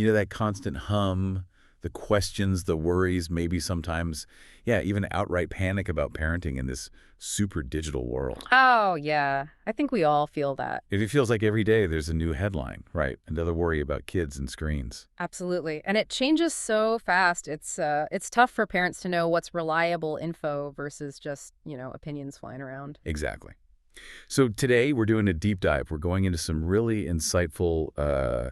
You know, that constant hum, the questions, the worries, maybe sometimes, yeah, even outright panic about parenting in this super digital world. Oh, yeah. I think we all feel that. It feels like every day there's a new headline, right? Another worry about kids and screens. Absolutely. And it changes so fast. It's tough for parents to know what's reliable info versus just, opinions flying around. Exactly. So today we're doing a deep dive. We're going into some really insightful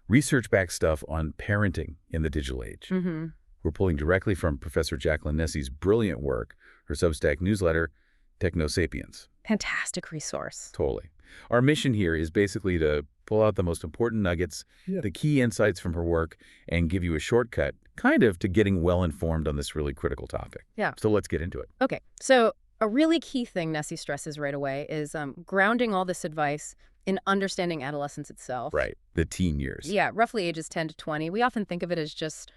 research-backed stuff on parenting in the digital age. Mm-hmm. We're pulling directly from Professor Jacqueline Nessie's brilliant work, her Substack newsletter, Technosapiens. Fantastic resource. Totally. Our mission here is basically to pull out the most important nuggets, the key insights from her work, and give you a shortcut, kind of, to getting well-informed on this really critical topic. Yeah. So let's get into it. Okay. So a really key thing Nessie stresses right away is grounding all this advice in understanding adolescence itself. Right. The teen years. Yeah, roughly ages 10 to 20. We often think of it as just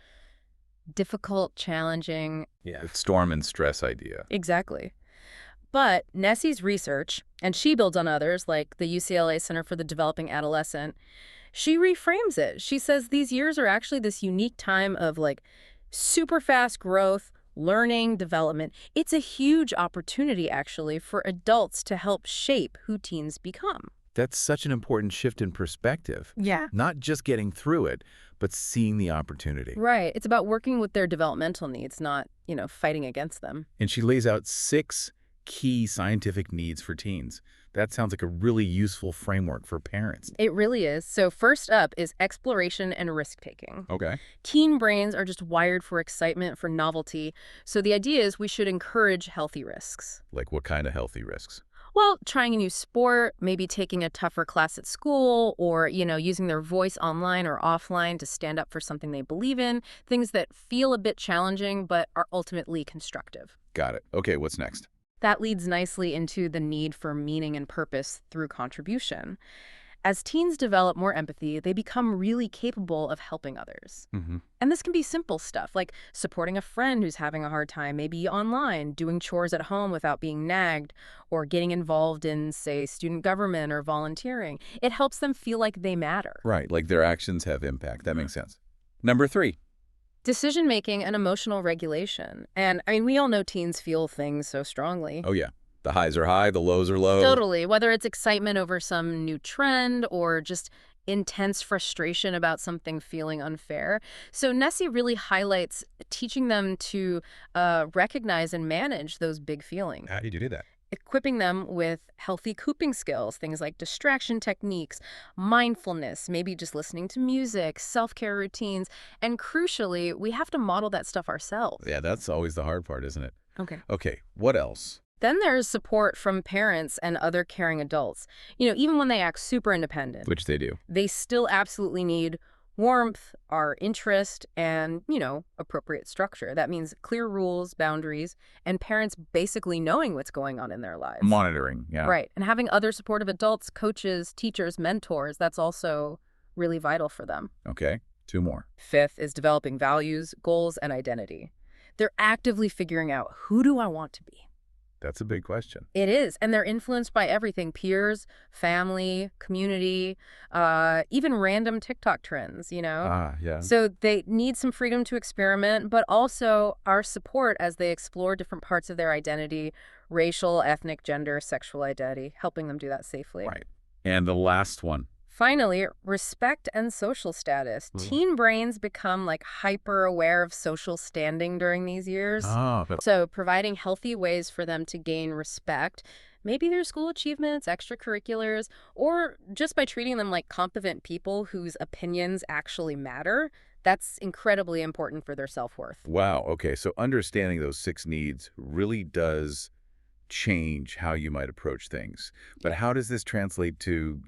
difficult, challenging. Yeah. Storm and stress idea. Exactly. But Nessie's research, and she builds on others like the UCLA Center for the Developing Adolescent, she reframes it. She says these years are actually this unique time of super fast growth, learning, development. It's a huge opportunity actually for adults to help shape who teens become. That's such an important shift in perspective. Yeah. Not just getting through it, but seeing the opportunity. Right. It's about working with their developmental needs, not, fighting against them. And she lays out 6 key scientific needs for teens. That sounds like a really useful framework for parents. It really is. So first up is exploration and risk-taking. Okay. Teen brains are just wired for excitement, for novelty. So the idea is we should encourage healthy risks. Like what kind of healthy risks? Well, trying a new sport, maybe taking a tougher class at school, or, using their voice online or offline to stand up for something they believe in, things that feel a bit challenging but are ultimately constructive. Got it. Okay, what's next? That leads nicely into the need for meaning and purpose through contribution. As teens develop more empathy, they become really capable of helping others. Mm-hmm. And this can be simple stuff, like supporting a friend who's having a hard time, maybe online, doing chores at home without being nagged, or getting involved in, say, student government or volunteering. It helps them feel like they matter. Right, like their actions have impact. That makes sense. Number 3. Decision-making and emotional regulation. And, we all know teens feel things so strongly. Oh, yeah. The highs are high, the lows are low. Totally. Whether it's excitement over some new trend or just intense frustration about something feeling unfair. So Nessie really highlights teaching them to recognize and manage those big feelings. How do you do that? Equipping them with healthy coping skills, things like distraction techniques, mindfulness, maybe just listening to music, self-care routines. And crucially, we have to model that stuff ourselves. Yeah, that's always the hard part, isn't it? Okay. Okay, what else? Then there's support from parents and other caring adults. Even when they act super independent. Which they do. They still absolutely need warmth, our interest, and, appropriate structure. That means clear rules, boundaries, and parents basically knowing what's going on in their lives. Monitoring, yeah. Right. And having other supportive adults, coaches, teachers, mentors, that's also really vital for them. Okay, 2 more. Fifth is developing values, goals, and identity. They're actively figuring out, who do I want to be? That's a big question. It is. And they're influenced by everything: peers, family, community, even random TikTok trends, Ah, yeah. So they need some freedom to experiment, but also our support as they explore different parts of their identity: racial, ethnic, gender, sexual identity, helping them do that safely. Right. And the last one. Finally, respect and social status. Teen brains become hyper aware of social standing during these years. Oh, So providing healthy ways for them to gain respect, maybe their school achievements, extracurriculars, or just by treating them like competent people whose opinions actually matter, that's incredibly important for their self-worth. wow. Okay, so understanding those 6 needs really does change how you might approach things. But how does this translate to,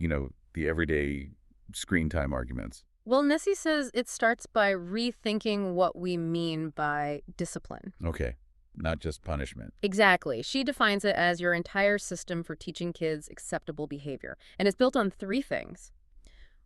the everyday screen time arguments? Well, Nessie says it starts by rethinking what we mean by discipline. Okay, not just punishment. Exactly. She defines it as your entire system for teaching kids acceptable behavior. And it's built on 3 things: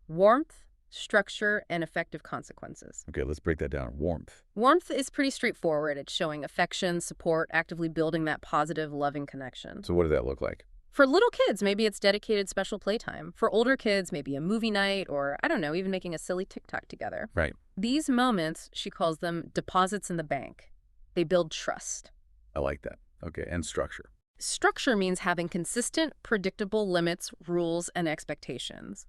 warmth, structure, and effective consequences. Okay, let's break that down. Warmth. Warmth is pretty straightforward. It's showing affection, support, actively building that positive, loving connection. So what does that look like? For little kids, maybe it's dedicated special playtime. For older kids, maybe a movie night or, I don't know, even making a silly TikTok together. Right. These moments, she calls them deposits in the bank. They build trust. I like that. Okay, and structure. Structure means having consistent, predictable limits, rules, and expectations,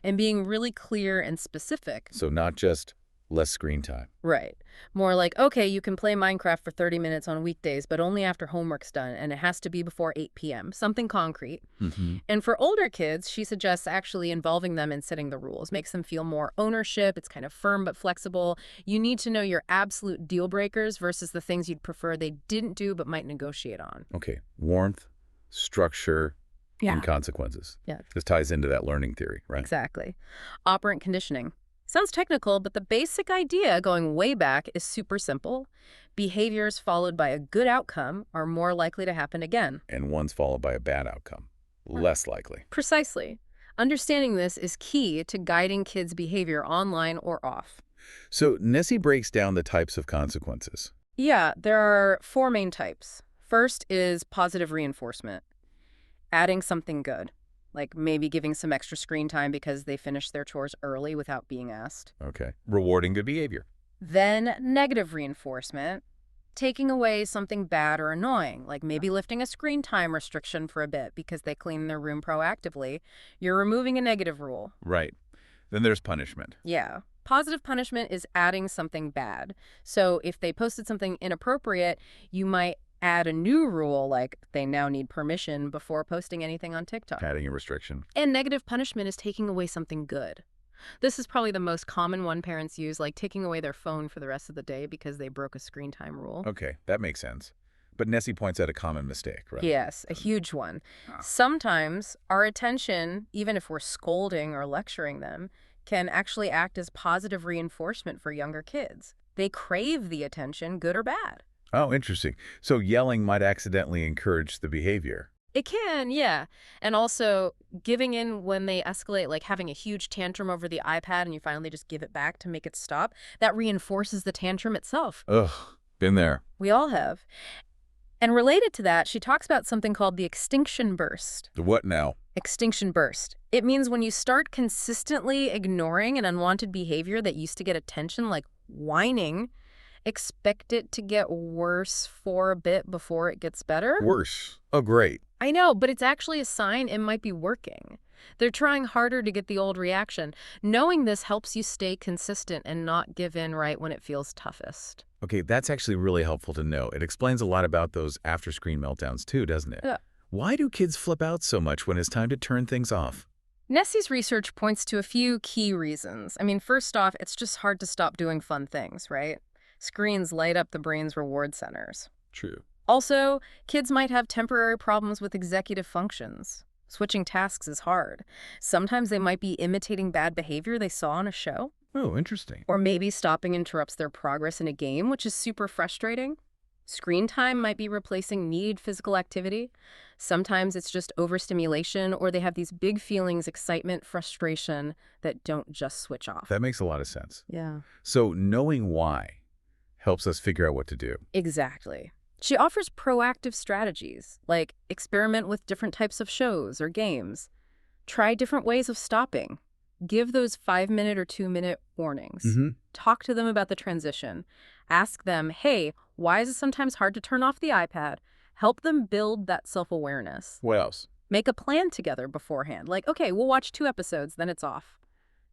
and being really clear and specific. So not just less screen time. Right. More like, okay, you can play Minecraft for 30 minutes on weekdays, but only after homework's done, and it has to be before 8 p.m., something concrete. Mm-hmm. And for older kids, she suggests actually involving them in setting the rules, makes them feel more ownership. It's kind of firm but flexible. You need to know your absolute deal breakers versus the things you'd prefer they didn't do but might negotiate on. Okay, warmth, structure, and consequences. Yeah. This ties into that learning theory, right? Exactly. Operant conditioning. Sounds technical, but the basic idea, going way back, is super simple. Behaviors followed by a good outcome are more likely to happen again. And one's followed by a bad outcome. Less likely. Precisely. Understanding this is key to guiding kids' behavior online or off. So Nessie breaks down the types of consequences. Yeah, there are 4 main types. First is positive reinforcement. Adding something good, like maybe giving some extra screen time because they finished their chores early without being asked. Okay. Rewarding good behavior. Then negative reinforcement, taking away something bad or annoying, like maybe lifting a screen time restriction for a bit because they clean their room proactively. You're removing a negative rule. Right. Then there's punishment. Yeah. Positive punishment is adding something bad. So if they posted something inappropriate, you might add a new rule like they now need permission before posting anything on TikTok. Adding a restriction. And negative punishment is taking away something good. This is probably the most common one parents use, like taking away their phone for the rest of the day because they broke a screen time rule. Okay, that makes sense. But Nessie points out a common mistake, right? Yes, a huge one. Ah. Sometimes our attention, even if we're scolding or lecturing them, can actually act as positive reinforcement for younger kids. They crave the attention, good or bad. Oh, interesting. So yelling might accidentally encourage the behavior. It can, yeah. And also giving in when they escalate, like having a huge tantrum over the iPad and you finally just give it back to make it stop, that reinforces the tantrum itself. Ugh, been there. We all have. And related to that, she talks about something called the extinction burst. The what now? Extinction burst. It means when you start consistently ignoring an unwanted behavior that used to get attention, like whining, expect it to get worse for a bit before it gets better. Worse. Oh, great. I know, but it's actually a sign it might be working. They're trying harder to get the old reaction. Knowing this helps you stay consistent and not give in right when it feels toughest. Okay, that's actually really helpful to know. It explains a lot about those after-screen meltdowns too, doesn't it? Yeah. Why do kids flip out so much when it's time to turn things off? Nessie's research points to a few key reasons. I mean, first off, it's just hard to stop doing fun things, right? Screens light up the brain's reward centers. True. Also, kids might have temporary problems with executive functions. Switching tasks is hard. Sometimes they might be imitating bad behavior they saw on a show. Oh, interesting. Or maybe stopping interrupts their progress in a game, which is super frustrating. Screen time might be replacing needed physical activity. Sometimes it's just overstimulation, or they have these big feelings, excitement, frustration, that don't just switch off. That makes a lot of sense. Yeah. So knowing why helps us figure out what to do. Exactly. She offers proactive strategies, like experiment with different types of shows or games. Try different ways of stopping. Give those 5-minute or 2-minute warnings. Mm-hmm. Talk to them about the transition. Ask them, hey, why is it sometimes hard to turn off the iPad? Help them build that self-awareness. What else? Make a plan together beforehand. Like, okay, we'll watch 2 episodes, then it's off.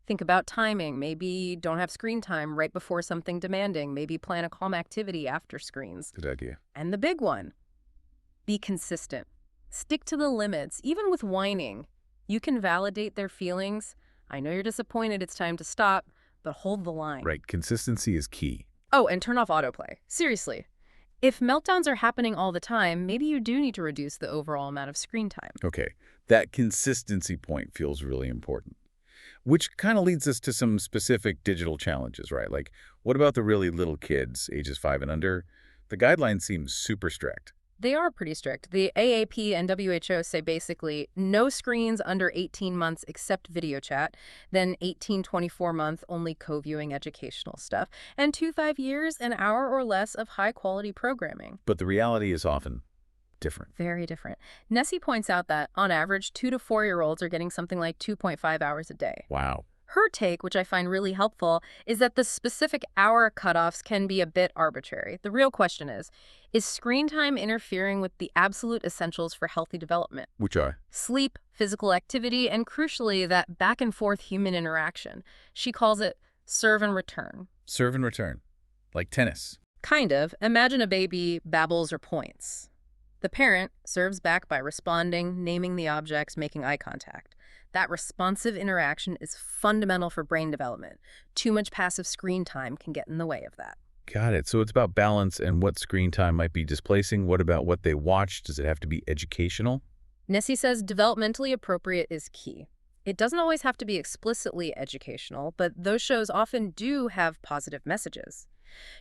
Think about timing. Maybe don't have screen time right before something demanding. Maybe plan a calm activity after screens. Good idea. And the big one, be consistent. Stick to the limits, even with whining. You can validate their feelings. I know you're disappointed, it's time to stop, but hold the line. Right. Consistency is key. Oh, and turn off autoplay. Seriously. If meltdowns are happening all the time, maybe you do need to reduce the overall amount of screen time. Okay. That consistency point feels really important. Which kind of leads us to some specific digital challenges, right? Like, what about the really little kids, ages 5 and under? The guidelines seem super strict. They are pretty strict. The AAP and WHO say basically no screens under 18 months except video chat, then 18-24 month only co-viewing educational stuff, and 2-5 years, an hour or less of high-quality programming. But the reality is often different. Very different. Nessie points out that, on average, 2 to 4-year-olds are getting something like 2.5 hours a day. Wow. Her take, which I find really helpful, is that the specific hour cutoffs can be a bit arbitrary. The real question is screen time interfering with the absolute essentials for healthy development? Which are? Sleep, physical activity, and crucially, that back-and-forth human interaction. She calls it serve and return. Serve and return. Like tennis. Kind of. Imagine a baby babbles or points. The parent serves back by responding, naming the objects, making eye contact. That responsive interaction is fundamental for brain development. Too much passive screen time can get in the way of that. Got it. So it's about balance and what screen time might be displacing. What about what they watch? Does it have to be educational? Nessie says developmentally appropriate is key. It doesn't always have to be explicitly educational, but those shows often do have positive messages.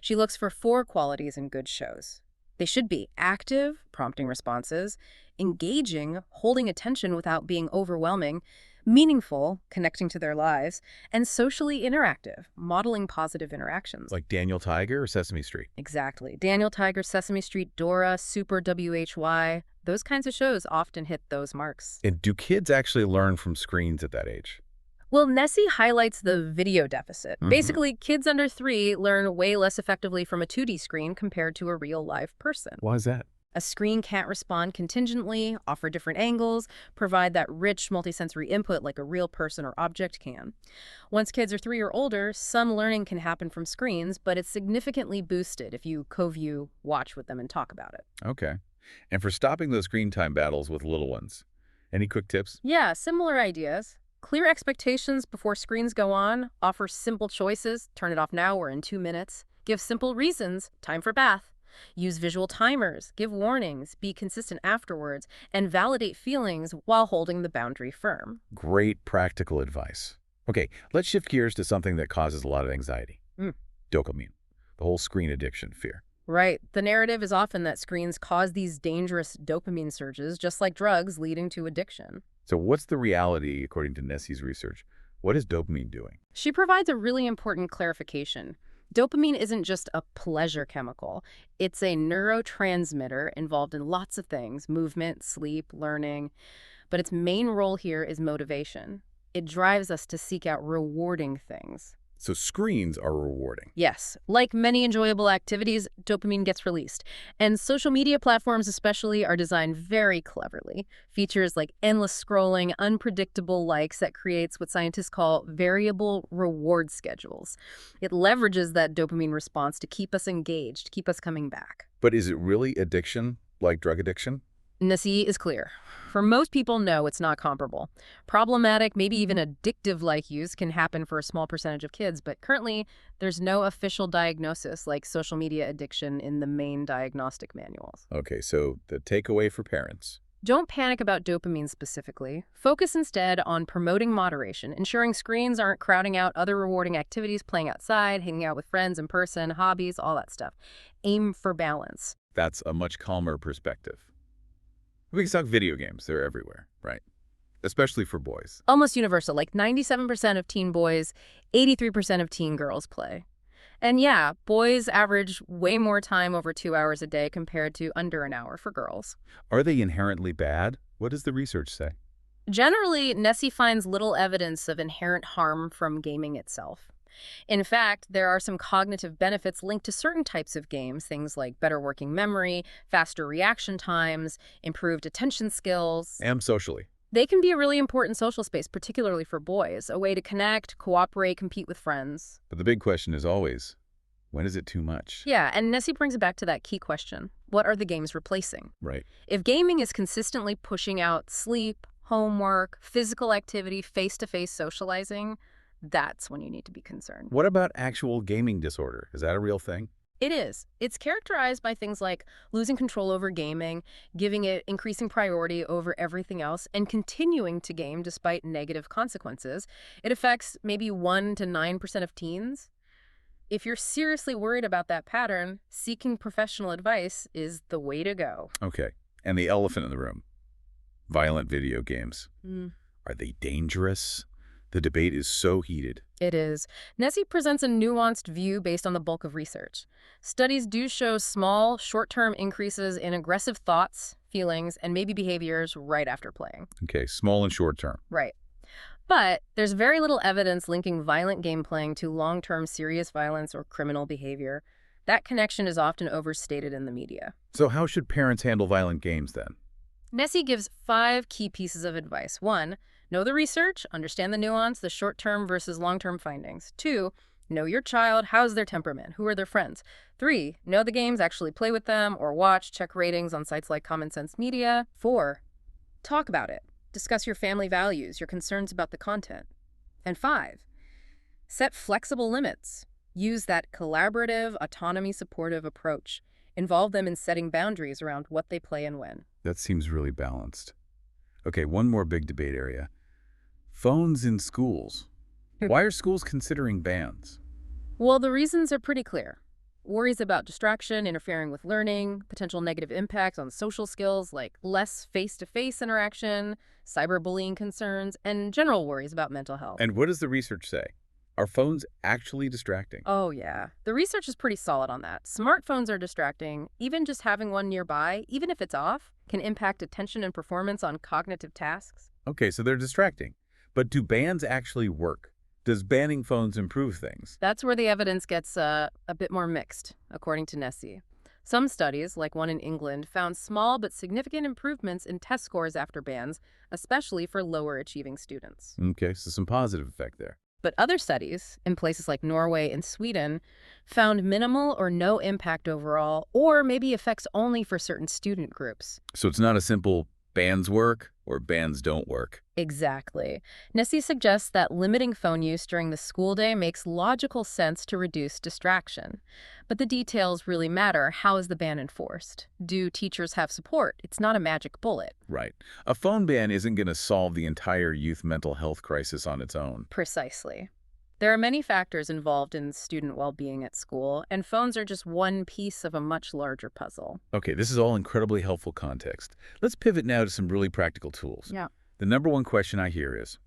She looks for 4 qualities in good shows. They should be active, prompting responses, engaging, holding attention without being overwhelming, meaningful, connecting to their lives, and socially interactive, modeling positive interactions. Like Daniel Tiger or Sesame Street? Exactly. Daniel Tiger, Sesame Street, Dora, Super WHY, those kinds of shows often hit those marks. And do kids actually learn from screens at that age? Well, Nessie highlights the video deficit. Basically, kids under 3 learn way less effectively from a 2D screen compared to a real live person. Why is that? A screen can't respond contingently, offer different angles, provide that rich multisensory input like a real person or object can. Once kids are 3 or older, some learning can happen from screens, but it's significantly boosted if you co-view, watch with them, and talk about it. Okay. And for stopping those screen time battles with little ones, any quick tips? Yeah, similar ideas. Clear expectations before screens go on, offer simple choices, turn it off now or in 2 minutes, give simple reasons, time for bath, use visual timers, give warnings, be consistent afterwards, and validate feelings while holding the boundary firm. Great practical advice. Okay, let's shift gears to something that causes a lot of anxiety. Dopamine, the whole screen addiction fear. Right. The narrative is often that screens cause these dangerous dopamine surges, just like drugs, leading to addiction. So what's the reality, according to Nessie's research? What is dopamine doing? She provides a really important clarification. Dopamine isn't just a pleasure chemical. It's a neurotransmitter involved in lots of things, movement, sleep, learning. But its main role here is motivation. It drives us to seek out rewarding things. So screens are rewarding. Yes, like many enjoyable activities, dopamine gets released. And social media platforms especially are designed very cleverly. Features like endless scrolling, unpredictable likes that creates what scientists call variable reward schedules. It leverages that dopamine response to keep us engaged, keep us coming back. But is it really addiction, like drug addiction? Nessie is clear. For most people, no, it's not comparable. Problematic, maybe even addictive-like use can happen for a small percentage of kids, but currently there's no official diagnosis like social media addiction in the main diagnostic manuals. Okay, so the takeaway for parents. Don't panic about dopamine specifically. Focus instead on promoting moderation, ensuring screens aren't crowding out other rewarding activities, playing outside, hanging out with friends in person, hobbies, all that stuff. Aim for balance. That's a much calmer perspective. We can talk video games. They're everywhere, right? Especially for boys. Almost universal, like 97% of teen boys, 83% of teen girls play. And yeah, boys average way more time over 2 hours a day compared to under an hour for girls. Are they inherently bad? What does the research say? Generally, Nessie finds little evidence of inherent harm from gaming itself. In fact, there are some cognitive benefits linked to certain types of games, things like better working memory, faster reaction times, improved attention skills. And socially. They can be a really important social space, particularly for boys, a way to connect, cooperate, compete with friends. But the big question is always, when is it too much? Yeah, and Nessie brings it back to that key question. What are the games replacing? Right. If gaming is consistently pushing out sleep, homework, physical activity, face-to-face socializing, that's when you need to be concerned. What about actual gaming disorder? Is that a real thing? It is. It's characterized by things like losing control over gaming, giving it increasing priority over everything else, and continuing to game despite negative consequences. It affects maybe 1 to 9% of teens. If you're seriously worried about that pattern, seeking professional advice is the way to go. Okay. And the elephant in the room. Violent video games. Are they dangerous? The debate is so heated. It is. Nessie presents a nuanced view based on the bulk of research. Studies do show small, short-term increases in aggressive thoughts, feelings, and maybe behaviors right after playing. Okay, small and short term. Right. But there's very little evidence linking violent game playing to long-term serious violence or criminal behavior. That connection is often overstated in the media. So how should parents handle violent games then? Nessie gives 5 key pieces of advice. 1, know the research, understand the nuance, the short-term versus long-term findings. 2, know your child, how's their temperament, who are their friends. 3, know the games, actually play with them or watch, check ratings on sites like Common Sense Media. 4, talk about it. Discuss your family values, your concerns about the content. And 5, set flexible limits. Use that collaborative, autonomy-supportive approach. Involve them in setting boundaries around what they play and when. That seems really balanced. Okay, one more big debate area. Phones in schools. Why are schools considering bans? Well, the reasons are pretty clear. Worries about distraction, interfering with learning, potential negative impacts on social skills like less face-to-face interaction, cyberbullying concerns, and general worries about mental health. And what does the research say? Are phones actually distracting? Oh, yeah. The research is pretty solid on that. Smartphones are distracting. Even just having one nearby, even if it's off, can impact attention and performance on cognitive tasks. Okay, so they're distracting. But do bans actually work? Does banning phones improve things? That's where the evidence gets a bit more mixed, according to Nessie. Some studies, like one in England, found small but significant improvements in test scores after bans, especially for lower-achieving students. Okay, so some positive effect there. But other studies, in places like Norway and Sweden, found minimal or no impact overall, or maybe effects only for certain student groups. So it's not a simple bans work or bans don't work. Exactly. Nessie suggests that limiting phone use during the school day makes logical sense to reduce distraction. But the details really matter. How is the ban enforced? Do teachers have support? It's not a magic bullet. Right. A phone ban isn't going to solve the entire youth mental health crisis on its own. Precisely. There are many factors involved in student well-being at school, and phones are just one piece of a much larger puzzle. Okay, this is all incredibly helpful context. Let's pivot now to some really practical tools. Yeah. The number one question I hear is,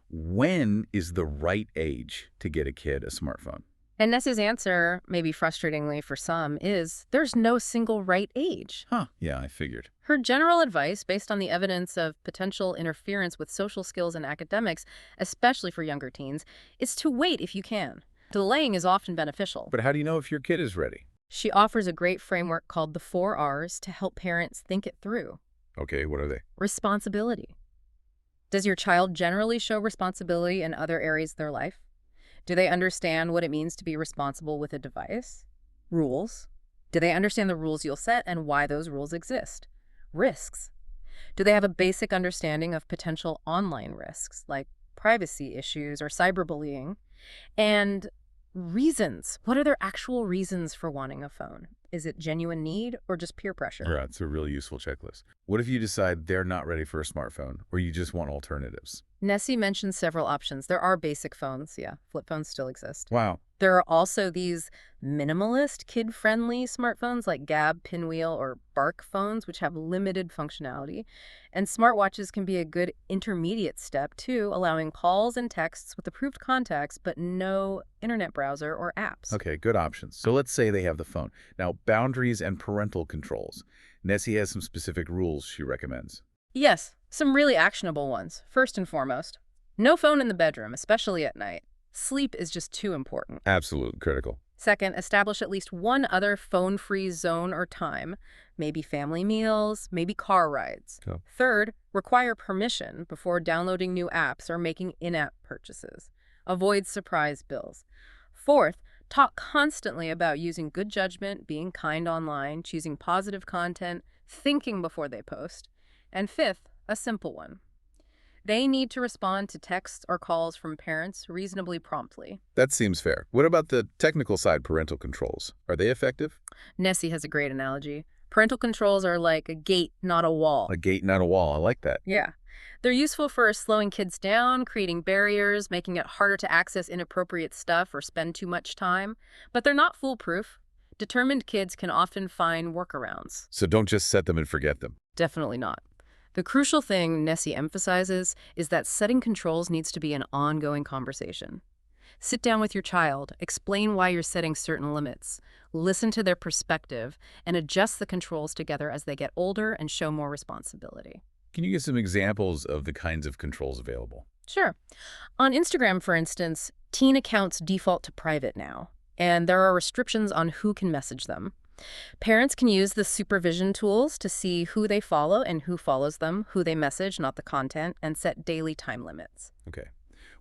when is the right age to get a kid a smartphone? And Nessie's answer, maybe frustratingly for some, is there's no single right age. Huh, yeah, I figured. Her general advice, based on the evidence of potential interference with social skills and academics, especially for younger teens, is to wait if you can. Delaying is often beneficial. But how do you know if your kid is ready? She offers a great framework called the 4 R's to help parents think it through. Okay, what are they? Responsibility. Does your child generally show responsibility in other areas of their life? Do they understand what it means to be responsible with a device? Rules. Do they understand the rules you'll set and why those rules exist? Risks. Do they have a basic understanding of potential online risks, like privacy issues or cyberbullying? And reasons. What are their actual reasons for wanting a phone? Is it genuine need or just peer pressure? Right, it's a really useful checklist. What if you decide they're not ready for a smartphone, or you just want alternatives? Nessie mentioned several options. There are basic phones, yeah. Flip phones still exist. Wow. There are also these minimalist, kid-friendly smartphones like Gabb, Pinwheel, or Bark phones, which have limited functionality. And smartwatches can be a good intermediate step, too, allowing calls and texts with approved contacts, but no internet browser or apps. Okay, good options. So let's say they have the phone. Now, boundaries and parental controls. Nessie has some specific rules she recommends. Yes, some really actionable ones. First and foremost, no phone in the bedroom, especially at night. Sleep is just too important. Absolutely critical. Second, establish at least one other phone-free zone or time, maybe family meals, maybe car rides. Oh. Third, require permission before downloading new apps or making in-app purchases. Avoid surprise bills. Fourth, talk constantly about using good judgment, being kind online, choosing positive content, thinking before they post. And fifth, a simple one. They need to respond to texts or calls from parents reasonably promptly. That seems fair. What about the technical side parental controls? Are they effective? Nessie has a great analogy. Parental controls are like a gate, not a wall. A gate, not a wall. I like that. Yeah. They're useful for slowing kids down, creating barriers, making it harder to access inappropriate stuff or spend too much time. But they're not foolproof. Determined kids can often find workarounds. So don't just set them and forget them. Definitely not. The crucial thing Nessie emphasizes is that setting controls needs to be an ongoing conversation. Sit down with your child, explain why you're setting certain limits, listen to their perspective, and adjust the controls together as they get older and show more responsibility. Can you give some examples of the kinds of controls available? Sure. On Instagram, for instance, teen accounts default to private now, and there are restrictions on who can message them. Parents can use the supervision tools to see who they follow and who follows them, who they message, not the content, and set daily time limits. Okay.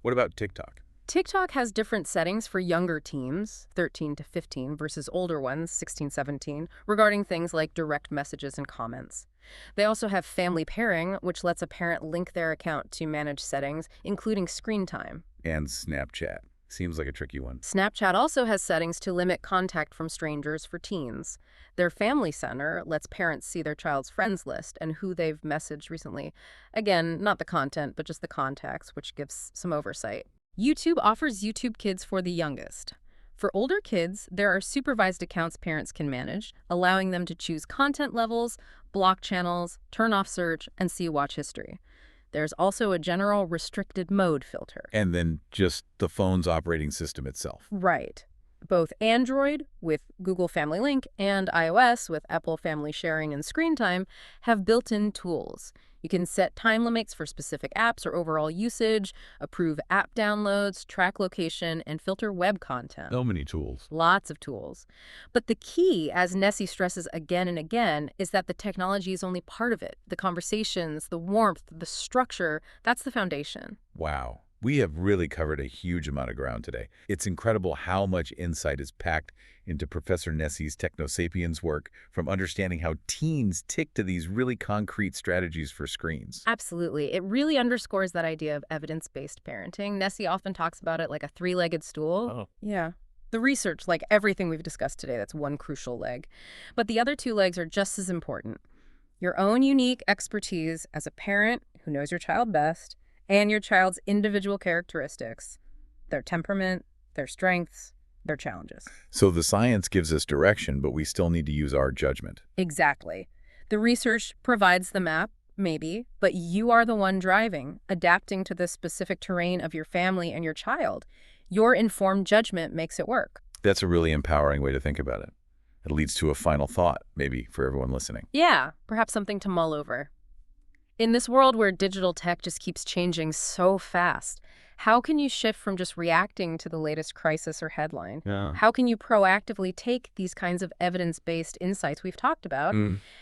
What about TikTok? TikTok has different settings for younger teens, 13 to 15, versus older ones, 16, 17, regarding things like direct messages and comments. They also have family pairing, which lets a parent link their account to manage settings, including screen time. And Snapchat. Seems like a tricky one. Snapchat also has settings to limit contact from strangers for teens. Their Family Center lets parents see their child's friends list and who they've messaged recently. Again, not the content, but just the contacts, which gives some oversight. YouTube offers YouTube Kids for the youngest. For older kids, there are supervised accounts parents can manage, allowing them to choose content levels, block channels, turn off search, and see watch history. There's also a general restricted mode filter. And then just the phone's operating system itself. Right. Both Android with Google Family Link and iOS with Apple Family Sharing and Screen Time have built-in tools. You can set time limits for specific apps or overall usage, approve app downloads, track location, and filter web content. So many tools. Lots of tools. But the key, as Nessie stresses again and again, is that the technology is only part of it. The conversations, the warmth, the structure, that's the foundation. Wow. We have really covered a huge amount of ground today. It's incredible how much insight is packed into Professor Nessie's Technosapiens work, from understanding how teens tick to these really concrete strategies for screens. Absolutely. It really underscores that idea of evidence-based parenting. Nessie often talks about it like a three-legged stool. Oh. Yeah. The research, like everything we've discussed today, that's one crucial leg. But the other two legs are just as important. Your own unique expertise as a parent who knows your child best, and your child's individual characteristics, their temperament, their strengths, their challenges. So the science gives us direction, but we still need to use our judgment. Exactly. The research provides the map, maybe, but you are the one driving, adapting to the specific terrain of your family and your child. Your informed judgment makes it work. That's a really empowering way to think about it. It leads to a final thought, maybe, for everyone listening. Yeah, perhaps something to mull over. In this world where digital tech just keeps changing so fast, how can you shift from just reacting to the latest crisis or headline? Yeah. How can you proactively take these kinds of evidence-based insights we've talked about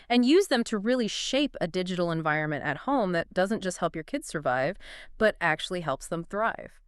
and use them to really shape a digital environment at home that doesn't just help your kids survive, but actually helps them thrive?